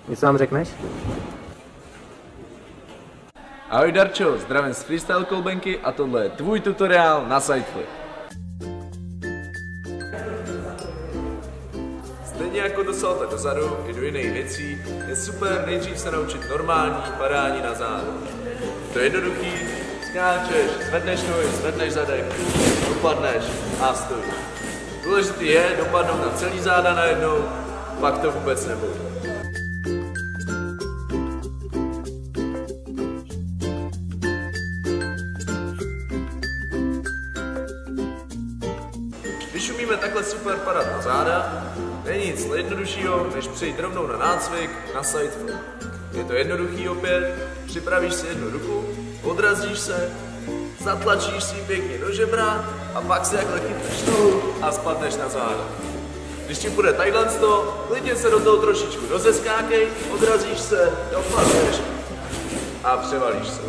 Něco vám řekneš? Ahoj Darčo, zdravím z Freestyle Kolbenky a tohle je tvůj tutoriál na sideflip. Stejně jako do salta dozadu i do jiných věcí, je super nejdřív se naučit normální padání na zádu. To je jednoduchý, skáčeš, zvedneš nohy, zvedneš zadek, dopadneš a stojíš. Důležitý je dopadnout na celý záda najednou, pak to vůbec nebolí. Když umíme takhle super padat na záda, není nic jednoduššího, než přejít rovnou na nácvik na side flip. Je to jednoduchý opět, připravíš si jednu ruku, odrazíš se, zatlačíš si pěkně do žebra a pak si takhle chytneš nohu a spadneš na záda. Když ti půjde tadyhleto, klidně se do toho trošičku rozeskákej, odrazíš se, dopadneš a převalíš se.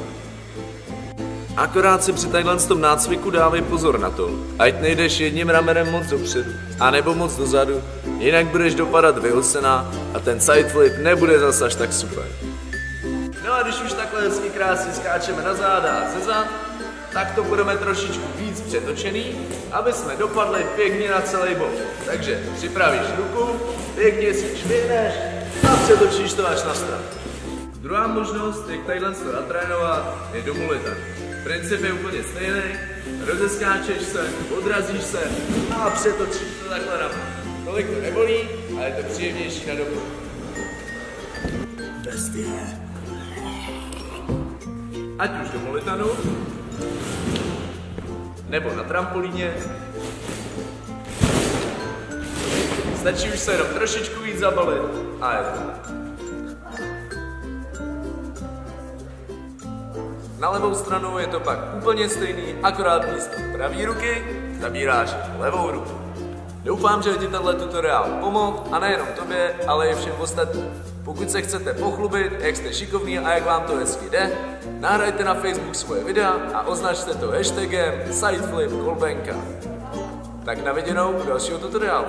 Akorát si při tadyhletom nácviku dávej pozor na to, ať nejdeš jedním ramenem moc dopředu, anebo moc dozadu, jinak budeš dopadat vyhosená a ten side flip nebude zas až tak super. No a když už takhle hezky krásně skáčeme na záda a ze zad, tak to budeme trošičku víc přetočený, aby jsme dopadli pěkně na celý bok. Takže připravíš ruku, pěkně si švihneš a přetočíš to až na stranu. Druhá možnost, jak tadyhle to natrénovat, je do mulitany. Princip je úplně stejný, rozeskáčeš se, odrazíš se a přetočíš to takhle na. Tolik to nebolí, ale je to příjemnější na dobu. Bestie. Ať už do mulitanu, nebo na trampolíně. Stačí už se jenom trošičku víc zabalit a je to. Na levou stranu je to pak úplně stejný, akorát místo pravý ruky zabíráš levou ruku. Doufám, že ti tenhle tutoriál pomohl a nejenom tobě, ale i všem ostatním. Pokud se chcete pochlubit, jak jste šikovní a jak vám to hezky jde, nahrajte na Facebook svoje videa a označte to hashtagem sideflipkolbenka. Tak na viděnou u dalšího tutoriálu.